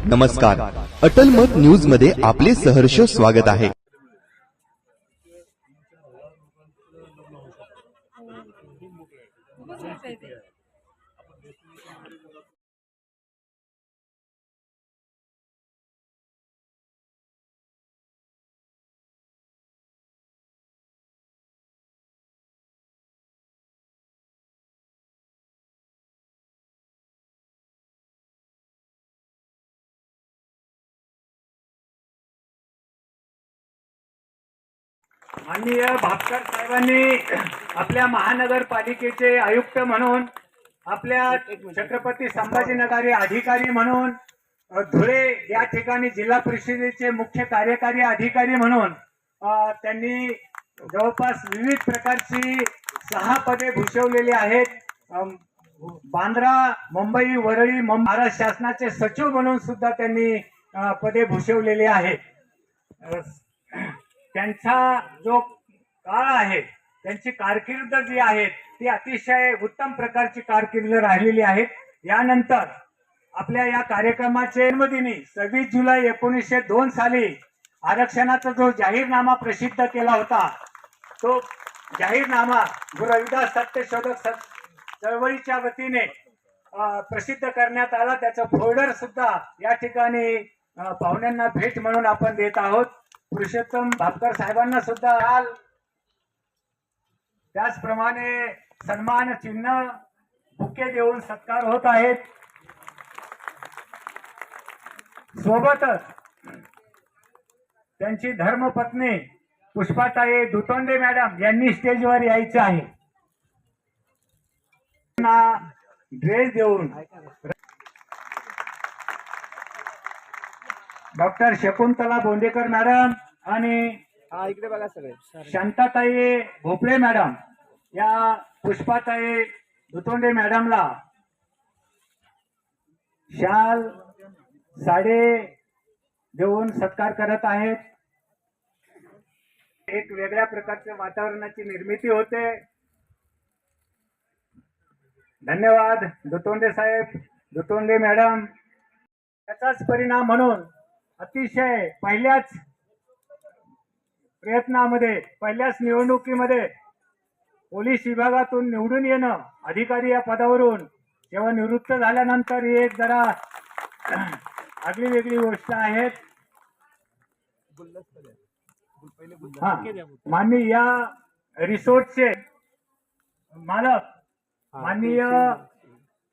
नमस्कार, अटल मत न्यूज मध्ये आपले सहर्ष स्वागत आहे। माननीय भापकर साहेबांनी आपल्या महानगरपालिकेचे आयुक्त म्हणून, आपल्या छत्रपती संभाजीनगरी अधिकारी म्हणून, धुळे या ठिकाणी जिल्हा परिषदेचे मुख्य कार्यकारी अधिकारी म्हणून त्यांनी जवळपास विविध प्रकारची 6 पदे भूषवलेली आहेत। बांद्रा, मुंबई, वरळी, महाराष्ट्र शासनाचे सचिव म्हणून सुद्धा त्यांनी पदे भूषवलेली आहेत। त्यांचा जो काळ आहे, त्यांची कारकीर्द जी आहे ती अतिशय उत्तम प्रकारची कारकीर्द राहिलेली आहे। यानंतर आपल्या या कार्यक्रमाचे जन्मदिनी 26 जुलै 1902 साली आरक्षणाचा जो जाहीरनामा प्रसिद्ध केला होता, तो जाहीरनामा गुरु रविदास सत्यशोधक चळवळीच्या वतीने प्रसिद्ध करण्यात आला। त्याचं फोल्डर सुद्धा या ठिकाणी पाहुण्यांना भेट म्हणून आपण देत आहोत। पुरुषोत्तम भापकर साहेबांना सुद्धा त्याचप्रमाणे सन्मान चिन्ह, बुके देऊन सत्कार होत आहेत। सोबतच त्यांची धर्मपत्नी पुष्पाताई दुतोंडे मॅडम यांनी स्टेजवर यायचं आहे। ड्रेस देऊन डॉक्टर शकुंतला बोंडेकर मॅडम आणि इकडे बघा सगळे शांताताई भोपळे मॅडम या पुष्पाताई दुतोंडे मॅडमला शाल, साडे देऊन सत्कार करत आहेत। एक वेगळ्या प्रकारच्या वातावरणाची निर्मिती होते। धन्यवाद दुतोंडे साहेब, दुतोंडे मॅडम। त्याचाच परिणाम म्हणून अतिशय पहिल्याच प्रयत्नामध्ये, पहिल्याच निवडणुकीमध्ये पोलीस विभागातून निवडून येणं, अधिकारी या पदावरून सेवानिवृत्त झाल्यानंतर ही एक जरा आगळी वेगळी गोष्ट आहे। माननीय या रिसोर्टचे मालक माननीय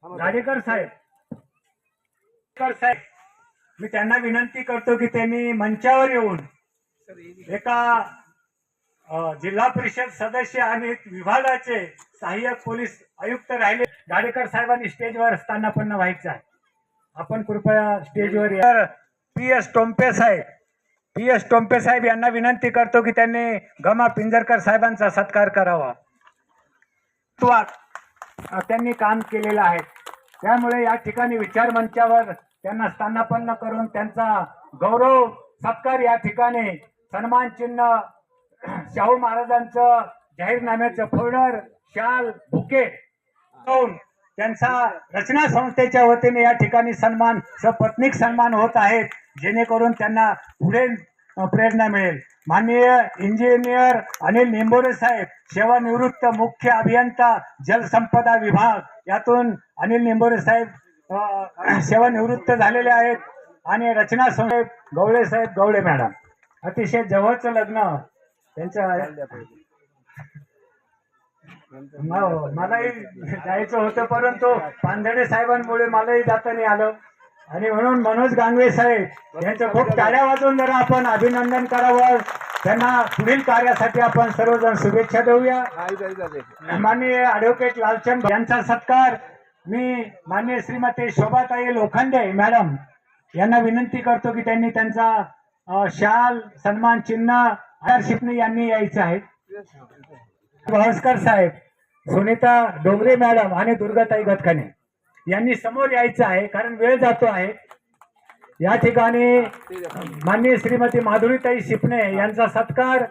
गाडेकर साहेब, मी त्यांना विनंती करतो की त्यांनी मंचावर येऊन एका जिल्हा परिषद सदस्य आणि विभागाचे सहाय्यक पोलीस आयुक्त राहिले गाडेकर साहेबांनी स्टेजवर स्थानापन्न व्हायचं आहे। आपण कृपया स्टेजवर या। PS टोंपे साहेब यांना विनंती करतो की त्यांनी गमा पिंजरकर साहेबांचा सत्कार करावा। त्यांनी काम केलेलं आहे, त्यामुळे या ठिकाणी विचार मंचावर त्यांना स्थानापन्न करून त्यांचा गौरव सत्कार या ठिकाणी सन्मान चिन्ह, शाहू महाराजांचं जाहीरनाम्याचं फोल्डर, शाल, बुके त्यांचा रचना संस्थेच्या वतीने या ठिकाणी सन्मान, सपत्नीक सन्मान होत आहेत, जेणेकरून त्यांना पुढे प्रेरणा मिळेल। माननीय इंजिनियर अनिल निंबोरे साहेब, सेवानिवृत्त मुख्य अभियंता जलसंपदा विभाग, यातून अनिल निंबोरे साहेब सेवानिवृत्त झालेले आहेत। आणि रचना साहेब गवळे साहेब, गवळे मॅडम, अतिशय जवळचं लग्न त्यांचं। मलाही जायचं होतं, परंतु पांढरे साहेबांमुळे मलाही जाता नाही आलं, आणि म्हणून मनोज गांगवे साहेब यांचं खूप टाळ्या वाजवून जरा आपण अभिनंदन करावं। त्यांना पुढील कार्यासाठी आपण सर्वजण शुभेच्छा देऊया। माननीय ॲडव्होकेट लालचंद यांचा सत्कार मी माननीय श्रीमती शोभाताई लोखंडे मॅडम यांना विनंती करतो की त्यांनी त्यांचा शाल, सन्मान चिन्ह, शिपणी यांनी यायचं आहे। भास्कर साहेब, सुनीता डोंगरे मॅडम आणि दुर्गाताई गतखाने यांनी समोर यायचं आहे, कारण वेळ जातो आहे। या ठिकाणी माननीय श्रीमती माधुरीताई शिपणे यांचा सत्कार,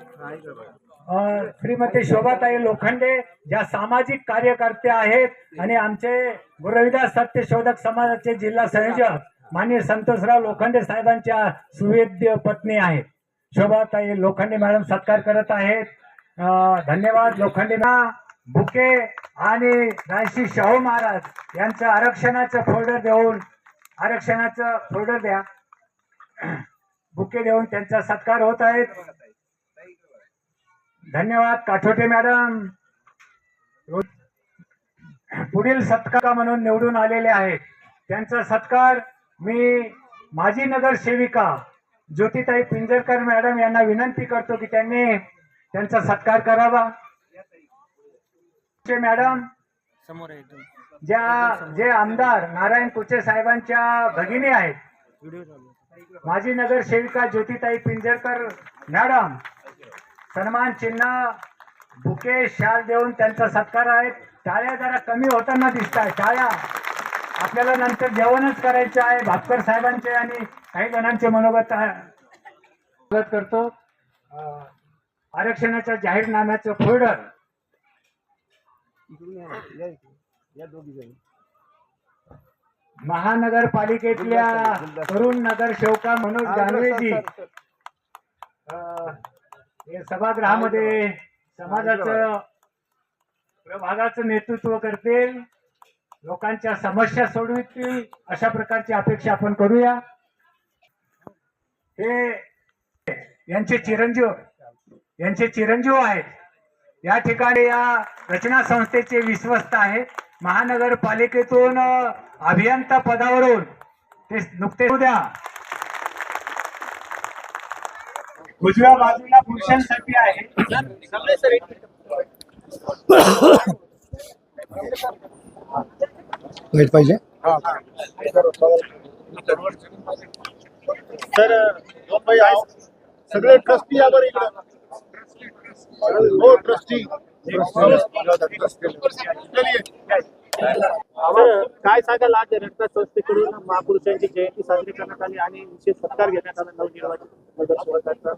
श्रीमती शोभाताई लोखंडे ज्या सामाजिक कार्यकर्त्या आहेत आणि आमचे गुरु रविदास सत्यशोधक समाजाचे जिल्हा संयोजक माननीय संतोषराव लोखंडे साहेबांच्या सुवेद्य पत्नी आहेत शोभाताई लोखंडे मॅडम सत्कार करत आहेत. धन्यवाद. लोखंडेंना बुके आणि रायसी शाहू महाराज यांचं आरक्षणाचं फोल्डर द्या. बुके देऊन त्यांचा सत्कार होत आहेत. धन्यवाद. काठोटे मॅडम पुढील सत्कार म्हणून निवडून आलेले आहेत. त्यांचा सत्कार मी माजी नगरसेविका ज्योतिताई पिंजरकर मॅडम यांना विनंती करतो की त्यांनी त्यांचा सत्कार करावा. मॅडम जे आमदार नारायण कुचे साहेबांच्या भगिनी आहेत, माजी नगरसेविका ज्योतिताई पिंजरकर मॅडम सन्मान चिन्ह बुके शाल देऊन त्यांचा सत्कार आहे. टाळ्या जरा कमी होताना दिसत आहे. टाळ्या आपल्याला नंतर जेवणच करायचं आहे. भापकर साहेबांचे आणि काही जणांचे मनोगत करतो. आरक्षणाच्या जाहीरनाम्याचं फोल्डर महानगरपालिकेतल्या तरुण नगरसेवका मनोज दानवेजी हे सभागृहामध्ये समाजाचं प्रभागाचं नेतृत्व करतील, लोकांच्या समस्या सोडवतील अशा प्रकारची अपेक्षा आपण करूया. हे यांचे चिरंजीव आहेत. या ठिकाणी या रचना संस्थेचे विश्वस्त आहेत. महानगरपालिकेतून अभियंता पदावरून ते नुकतेच उद्या उजव्या बाजूला पुरुषांसाठी आहे. लाईट पाहिजे सर. सगळे ट्रस्टी यावर इकडे हो ट्रस्टी काय सांगाल? आज रचना संस्थेकडून महापुरुषांची जयंती साजरी करण्यात आली आणि विशेष सत्कार घेण्यात आला नवनिर्वाचित नगरसेवकांचा.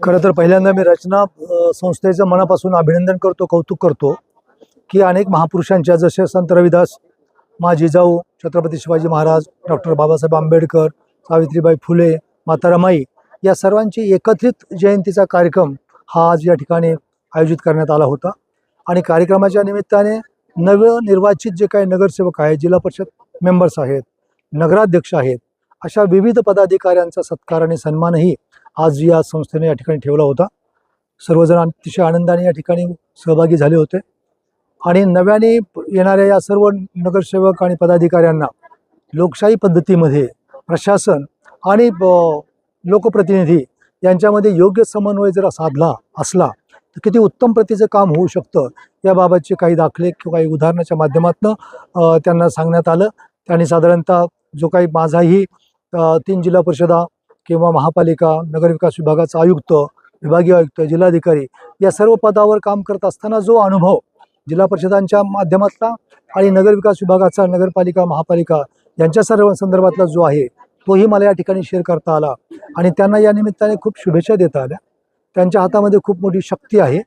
खरं तर पहिल्यांदा मी रचना संस्थेचं मनापासून अभिनंदन करतो, कौतुक करतो की अनेक महापुरुषांच्या जसे संत रविदास, माझी जिजाऊ छत्रपती शिवाजी महाराज, डॉक्टर बाबासाहेब आंबेडकर, सावित्रीबाई फुले, माता रमाई या सर्वांची एकत्रित जयंतीचा कार्यक्रम हा आज या ठिकाणी आयोजित करण्यात आला होता. आणि कार्यक्रमाच्या निमित्ताने नवनिर्वाचित जे काही नगरसेवक आहेत, जिल्हा परिषद मेंबर्स आहेत, नगराध्यक्ष आहेत, अशा विविध पदाधिकाऱ्यांचा सत्कार आणि सन्मानही आज या संस्थेने या ठिकाणी ठेवला होता. सर्वजण अतिशय आनंदाने या ठिकाणी सहभागी झाले होते. आणि नव्याने येणाऱ्या या सर्व नगरसेवक आणि पदाधिकाऱ्यांना लोकशाही पद्धतीमध्ये प्रशासन आणि लोकप्रतिनिधी यांच्यामध्ये योग्य समन्वय जर साधला असला तर किती उत्तम प्रतीचं काम होऊ शकतं याबाबतचे काही दाखले किंवा काही उदाहरणाच्या माध्यमातून त्यांना सांगण्यात आलं. त्यांनी साधारणतः जो काही माझाही 3 जिल्हा परिषदा किंवा महापालिका, नगरविकास विभागाचा आयुक्त, विभागीय आयुक्त, जिल्हाधिकारी या सर्व पदावर काम करत असताना जो अनुभव जिल्हा परिषदांच्या माध्यमातला आणि नगरविकास विभागाचा, नगरपालिका, महापालिका यांच्या सर्व संदर्भातला जो आहे तोही मला या ठिकाणी शेअर करता आला. आणि त्यांना या निमित्ताने खूप शुभेच्छा देता आल्या. त्यांच्या हातामध्ये खूप मोठी शक्ती आहे,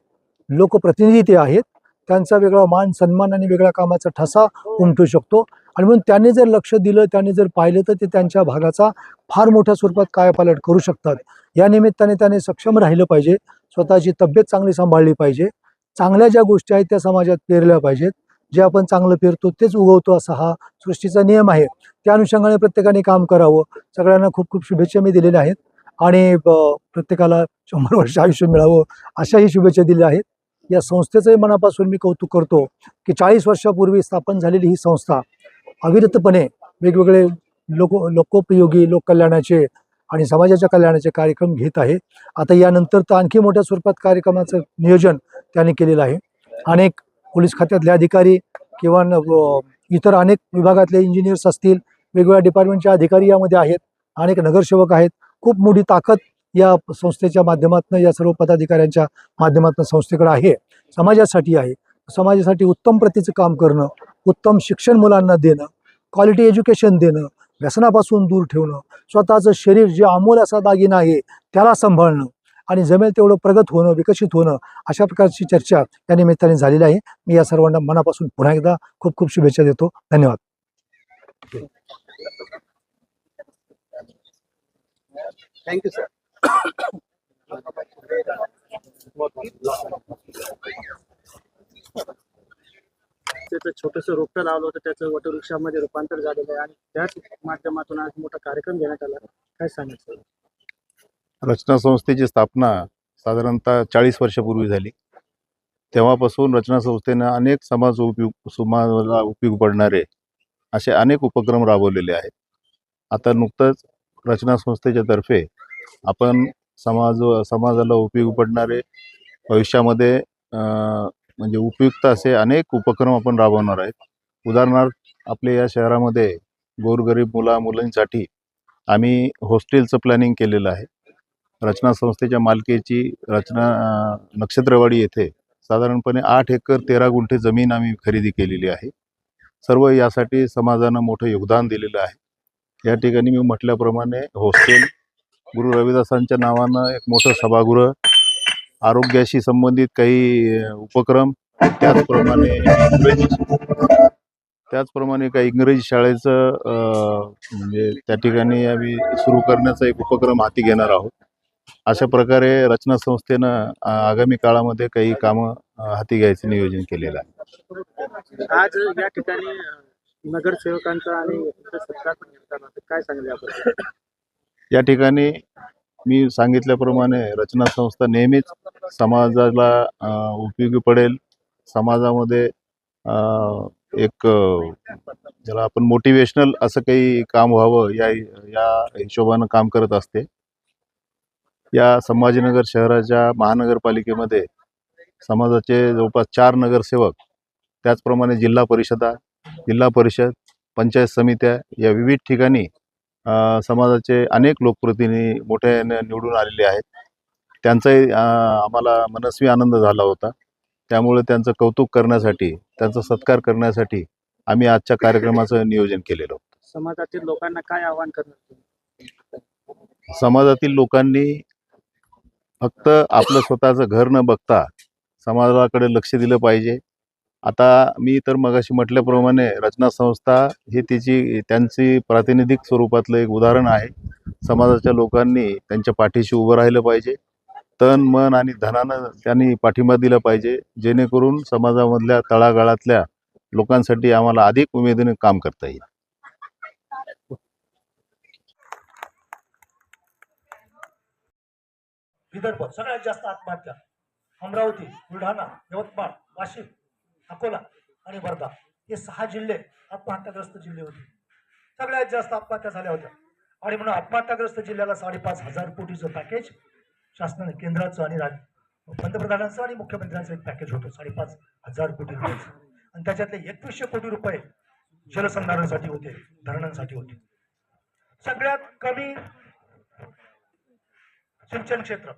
लोकप्रतिनिधी ते आहेत, त्यांचा वेगळा मान सन्मान आणि वेगळ्या कामाचा ठसा उमटू शकतो. आणि म्हणून त्यांनी जर लक्ष दिलं, त्यांनी जर पाहिलं तर ते त्यांच्या भागाचा फार मोठ्या स्वरूपात कायापालट करू शकतात. या निमित्ताने त्याने सक्षम राहिलं पाहिजे, स्वतःची तब्येत चांगली सांभाळली पाहिजे, चांगल्या ज्या गोष्टी आहेत त्या समाजात पेरल्या पाहिजेत. जे आपण चांगलं पेरतो तेच उगवतो असा हा सृष्टीचा नियम आहे. त्या अनुषंगाने प्रत्येकाने काम करावं. सगळ्यांना खूप खूप शुभेच्छा मी दिलेल्या आहेत आणि प्रत्येकाला 100 वर्ष आयुष्य मिळावं अशाही शुभेच्छा दिल्या आहेत. या संस्थेचंही मनापासून मी कौतुक करतो की 40 वर्षापूर्वी स्थापन झालेली ही संस्था अविरतपणे वेगवेगळे लोकोपयोगी, लोककल्याणाचे आणि समाजाच्या कल्याणाचे कार्यक्रम घेत आहे. आता यानंतर तर आणखी मोठ्या स्वरूपात कार्यक्रमाचं नियोजन त्यांनी केलेलं आहे. अनेक पोलीस खात्यातले अधिकारी किंवा इतर अनेक विभागातले इंजिनियर्स असतील, वेगवेगळ्या डिपार्टमेंटचे अधिकारी यामध्ये आहेत, अनेक नगरसेवक आहेत. खूप मोठी ताकद या संस्थेच्या माध्यमातून, या सर्व पदाधिकाऱ्यांच्या माध्यमातून संस्थेकडे आहे, समाजासाठी आहे. समाजासाठी उत्तम प्रतीचं काम करणं, उत्तम शिक्षण मुलांना देणं, क्वालिटी एज्युकेशन देणं, व्यसनापासून दूर ठेवणं, स्वतःचं शरीर जे अमोल असा दागिना आहे त्याला सांभाळणं आणि जमेल तेवढं प्रगत होणं, विकसित होणं अशा प्रकारची चर्चा या निमित्ताने झालेली आहे. मी या सर्वांना मनापासून पुन्हा एकदा खूप खूप शुभेच्छा देतो. धन्यवाद. Thank you sir. त्याचं छोटंसं रोपटं लावलं होतं, त्याचं वटवृक्षामध्ये रूपांतर झालेलं आहे आणि त्याच माध्यमातून आज मोठा कार्यक्रम घेण्यात आला. काय सांगायचं? रचना संस्थेची स्थापना साधारणतः 40 वर्षापूर्वी झाली. तेव्हापासून रचना संस्थेनं अनेक समाजाला उपयोग पडणारे असे अनेक उपक्रम राबवलेले आहेत. आता नुकतंच रचना संस्थेच्या तर्फे आपण समाजाला उपयोग पडणारे भविष्यामध्ये म्हणजे उपयुक्त असे अनेक उपक्रम आपण राबवणार आहेत. उदाहरणार्थ आपल्या या शहरामध्ये गोरगरीब मुलांसाठी आम्ही हॉस्टेलचं प्लॅनिंग केलेलं आहे. रचना संस्थेच्या मालकीची नक्षत्रवाडी येथे साधारणपणे 8 एकर 13 गुंठे जमीन आम्ही खरेदी केलेली आहे. सर्व यासाठी समाजानं मोठं योगदान दिलेलं आहे. या ठिकाणी मी म्हटल्याप्रमाणे हॉस्टेल, गुरु रविदासांच्या नावानं एक मोठं सभागृह, आरोग्याशी संबंधित काही उपक्रम, त्याचप्रमाणे काही इंग्रजी शाळेचं म्हणजे त्या ठिकाणी आम्ही सुरू करण्याचा एक उपक्रम हाती घेणार आहोत. अशा प्रकारे रचना संस्थेनं आगामी काळामध्ये काही कामं हाती घ्यायचं नियोजन केलेलं आहे. आज या ठिकाणी नगरसेवकांचा आणि सत्कार पण घेण्यात आला. काय सांगितलं आपण? या ठिकाणी मी सांगितल्याप्रमाणे रचना संस्था नेहमीच समाजाला उपयोगी पडेल, समाजामध्ये एक ज्याला आपण मोटिवेशनल असं काही काम व्हावं या हिशोबानं काम करत असते. या संभाजीनगर शहराच्या महानगरपालिकेमध्ये समाजाचे जवळपास 4 नगरसेवक, त्याचप्रमाणे जिल्हा परिषद, पंचायत समित्या या विविध ठिकाणी समाजाचे अनेक लोकप्रतिनिधी मोठ्याने निवडून आलेले आहेत. त्यांचाही आम्हाला मनस्वी आनंद झाला होता. त्यामुळे त्यांचं कौतुक करण्यासाठी, त्यांचा सत्कार करण्यासाठी आम्ही आजच्या कार्यक्रमाचं नियोजन केलेलं होतं. समाजातील लोकांना काय आवाहन करणार? समाजातील लोकांनी फक्त आपलं स्वतःचं घर न बघता समाजाकडे लक्ष दिलं पाहिजे. आता मी तर मगाशी म्हटल्याप्रमाणे रचना संस्था ही त्यांची प्रातिनिधिक स्वरूपातलं एक उदाहरण आहे. समाजाच्या लोकांनी त्यांच्या पाठीशी उभं राहिलं पाहिजे. तन, मन आणि धनानं त्यांनी पाठिंबा दिला पाहिजे, जेणेकरून समाजामधल्या तळागाळातल्या लोकांसाठी आम्हाला अधिक उमेदीने काम करता येईल. विदर्भ सगळ्यात जास्त आत्महत्या अमरावती, बुलढाणा, यवतमाळ, वाशिम, अकोला आणि वर्धा हे 6 जिल्हे आत्महत्याग्रस्त जिल्हे होते. सगळ्यात जास्त आत्महत्या झाल्या होत्या आणि म्हणून आत्महत्याग्रस्त जिल्ह्याला 5,500 कोटीचं पॅकेज शासनाने, केंद्राचं आणि पंतप्रधानांचं आणि मुख्यमंत्र्यांचं एक पॅकेज होतं 5,500 कोटी रुपयाचं. आणि त्याच्यातले 2100 कोटी रुपये जलसंधारणासाठी होते, धरणांसाठी होते. सगळ्यात कमी सिंचन क्षेत्र,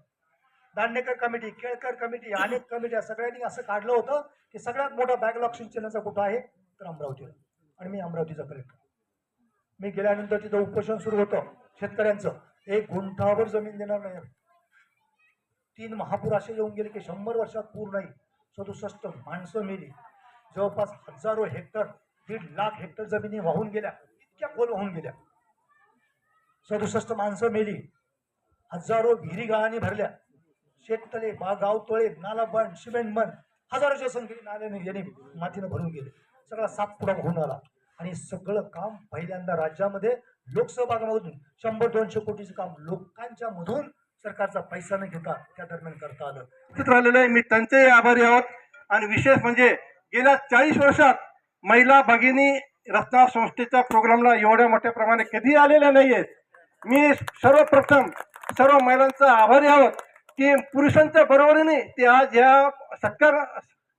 दांडेकर कमिटी, केळकर कमिटी, अनेक कमिट्या सगळ्यांनी असं काढलं होतं की सगळ्यात मोठा बॅकलॉग सिंचनाचा कुठं आहे तर अमरावतीला. आणि मी अमरावतीचा कलेक्टर. मी गेल्यानंतर तिथं उपोषण सुरू होतं शेतकऱ्यांचं. 1 गुंठावर जमीन देणार नाही. 3 महापूर असे येऊन गेले की 100 वर्षात पूर नाही. 67 माणसं मेली. जवळपास हजारो हेक्टर, 1.5 लाख हेक्टर जमिनी वाहून गेल्या, इतक्या खोल वाहून गेल्या. 67 माणसं मेली. हजारो विहिरी गाळाने भरल्या. शेततळे, गाव तळे, नाला बंद, सिमेंट बंद, हजारोच्या संख्येने नाल्याने याने मातीनं भरून गेले. सगळा सातपुडा होऊन आला. आणि सगळं काम पहिल्यांदा राज्यामध्ये लोकसहभागामधून 100-200 कोटीचं काम लोकांच्या मधून सरकारचा पैसा न घेता त्या दरम्यान करता आलं. राहिलेलं आहे. मी त्यांचे आभारी आहोत. आणि विशेष म्हणजे गेल्या 40 वर्षात महिला भगिनी रचना संस्थेच्या प्रोग्रामला एवढ्या मोठ्या प्रमाणे कधी आलेल्या नाही आहेत. मी सर्वप्रथम सर्व महिलांचा आभारी आहोत की पुरुषांच्या बरोबरीने ते आज या सत्कार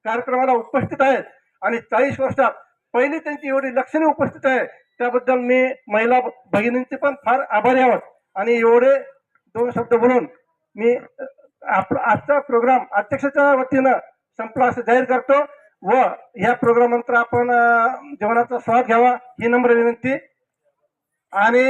कार्यक्रमाला उपस्थित आहेत. आणि 40 वर्षात पहिली त्यांची एवढी लक्षणीय उपस्थित आहे, त्याबद्दल मी महिला भगिनींचे पण फार आभारी आहोत. आणि एवढे 2 शब्द बोलून मी आजचा प्रोग्राम अध्यक्षाच्या वतीनं संपला असं जाहीर करतो. व ह्या प्रोग्राम नंतर आपण जेवणाचा स्वाद घ्यावा ही नम्र विनंती. आणि